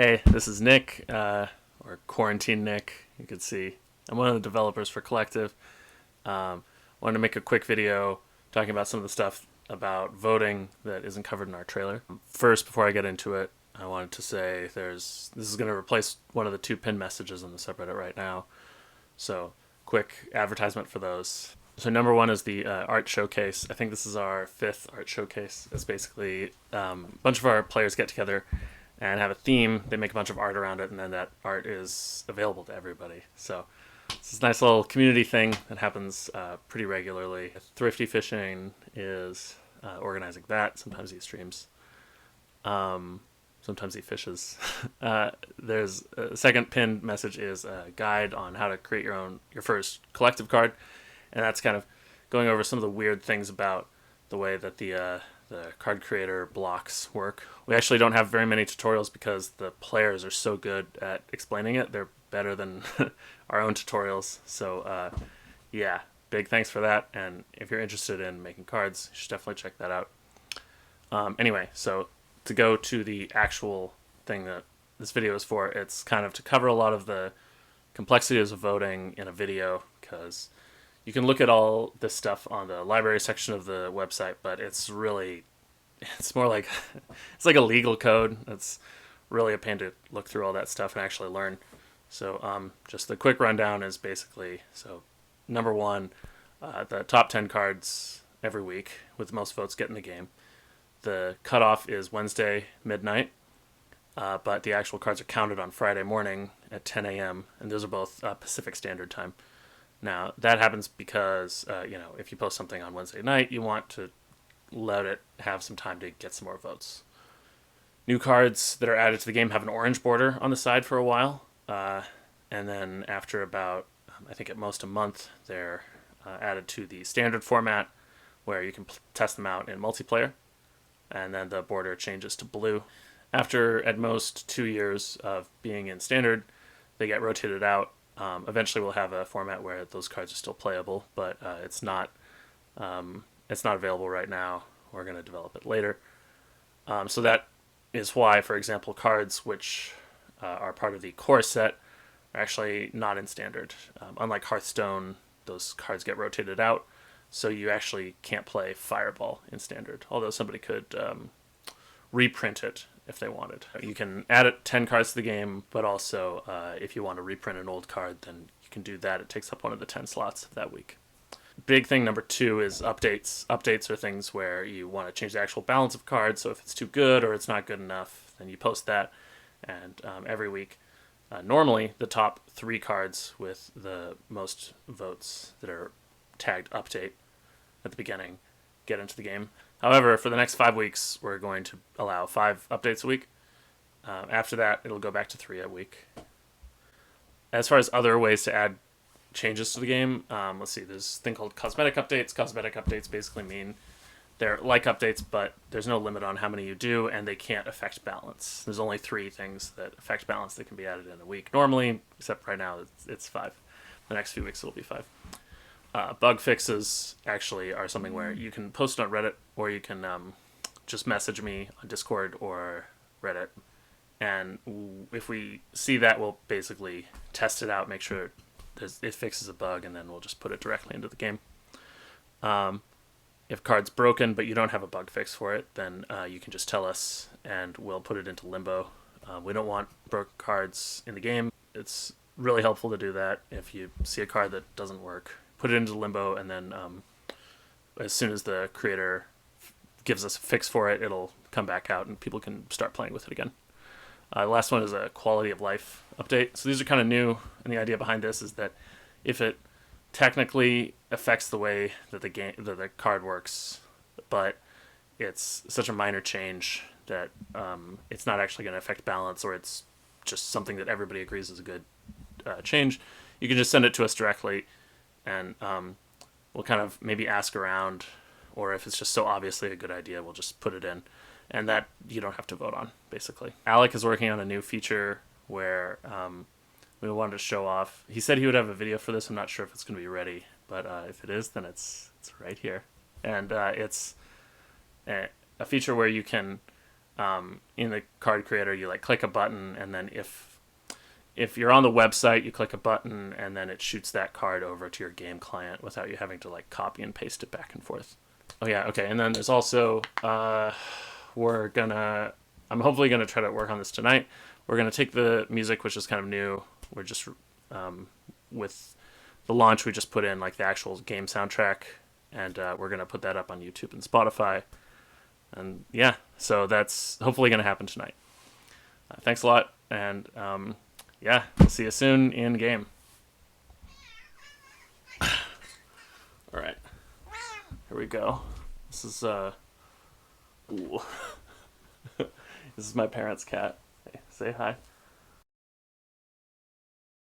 Hey, this is Nick, or Quarantine Nick. You can see I'm one of the developers for Collective. Wanted to make a quick video talking about some of the stuff about voting that isn't covered in our trailer. First, before I get into it, I wanted to say this is going to replace one of the two pinned messages on the subreddit right now. So, quick advertisement for those. So number one is the art showcase. I think this is our fifth art showcase. It's basically a bunch of our players get together and have a theme. They make a bunch of art around it, and then that art is available to everybody. So it's a nice little community thing that happens pretty regularly. Thrifty Fishing is organizing that. Sometimes he streams. Sometimes he fishes. There's a second pinned message is a guide on how to create your first collective card, and that's kind of going over some of the weird things about the way that the card creator blocks work. We actually don't have very many tutorials because the players are so good at explaining it. They're better than our own tutorials. So yeah, big thanks for that. And if you're interested in making cards, you should definitely check that out. Anyway, so to go to the actual thing that this video is for, it's kind of to cover a lot of the complexities of voting in a video, because you can look at all this stuff on the library section of the website, but it's more like it's like a legal code. It's really a pain to look through all that stuff and actually learn. So just the quick rundown is basically, so number one, the top 10 cards every week with the most votes get in the game. The cutoff is Wednesday midnight, but the actual cards are counted on Friday morning at 10 a.m., and those are both Pacific Standard Time. Now, that happens because, if you post something on Wednesday night, you want to let it have some time to get some more votes. New cards that are added to the game have an orange border on the side for a while, and then after about, I think at most a month, they're added to the standard format, where you can test them out in multiplayer, and then the border changes to blue. After at most 2 years of being in standard, they get rotated out. Eventually, we'll have a format where those cards are still playable, but it's not available right now. We're going to develop it later. So that is why, for example, cards which are part of the core set are actually not in standard. Unlike Hearthstone, those cards get rotated out, so you actually can't play Fireball in standard, although somebody could reprint it if they wanted. You can add 10 cards to the game, but also if you want to reprint an old card, then you can do that. It takes up one of the 10 slots of that week. Big thing number two is updates. Updates are things where you want to change the actual balance of cards, so if it's too good or it's not good enough, then you post that, and every week. Normally, the top 3 cards with the most votes that are tagged update at the beginning get into the game. However, for the next 5 weeks, we're going to allow 5 updates a week. After that, it'll go back to 3 a week. As far as other ways to add changes to the game, let's see, there's a thing called cosmetic updates. Cosmetic updates basically mean they're like updates, but there's no limit on how many you do, and they can't affect balance. There's only 3 things that affect balance that can be added in a week normally, except right now it's 5. The next few weeks it'll be 5. Bug fixes actually are something where you can post it on Reddit, or you can just message me on Discord or Reddit, and if we see that, we'll basically test it out, make sure it fixes a bug, and then we'll just put it directly into the game. If card's broken but you don't have a bug fix for it, then you can just tell us and we'll put it into limbo. We don't want broken cards in the game. It's really helpful to do that. If you see a card that doesn't work, put it into limbo, and then as soon as the creator gives us a fix for it, it'll come back out and people can start playing with it again. The last one is a quality of life update. So these are kind of new, and the idea behind this is that if it technically affects the way that the card works, but it's such a minor change that it's not actually going to affect balance, or it's just something that everybody agrees is a good change, you can just send it to us directly, and we'll kind of maybe ask around, or if it's just so obviously a good idea, we'll just put it in, and that you don't have to vote on, basically. Alec is working on a new feature where we wanted to show off. He said he would have a video for this. I'm not sure if it's going to be ready, but if it is, then it's right here. And it's a feature where you can in the card creator, you like click a button, and then if you're on the website, you click a button, and then it shoots that card over to your game client without you having to like copy and paste it back and forth. Oh yeah, okay. And then there's also I'm hopefully gonna try to work on this tonight. We're gonna take the music, which is kind of new. We're just with the launch, we just put in like the actual game soundtrack, and we're gonna put that up on YouTube and Spotify. And yeah, so that's hopefully gonna happen tonight. Thanks a lot, and yeah, we'll see you soon in game. All right, here we go. This is ooh. This is my parents' cat. Hey, say hi.